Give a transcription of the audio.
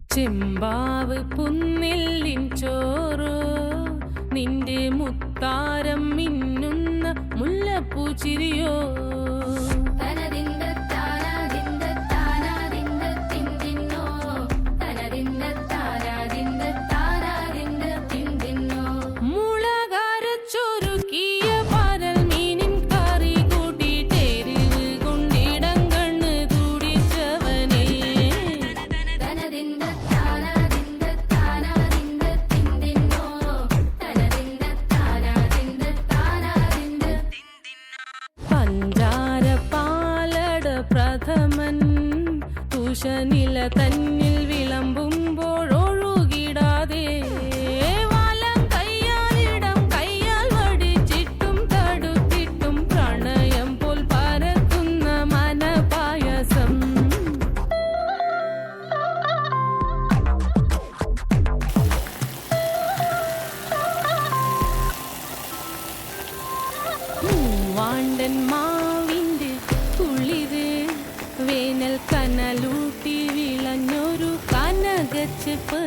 ചെമ്പാവ് പുന്നെല്ലിൻ ചോറോ നിന്റെ മുത്താരം മിന്നുന്ന മുല്ലപ്പൂച്ചിരിയോ പ്രഥമൻ തുഷനില തന്നിൽ വിളമ്പുമ്പോഴൊഴുകിടാതെ വലം കയ്യാലിടം കയ്യാൽ വടിച്ചിട്ടും തടുത്തിട്ടും പ്രണയം പോൽ പരത്തുന്ന മനപായസം വാണ്ടൻ മാവിൻ്റെ കുളിര് വേനൽ കനലൂട്ടി വിളഞ്ഞൊരു കനകച്ചെപ്പ്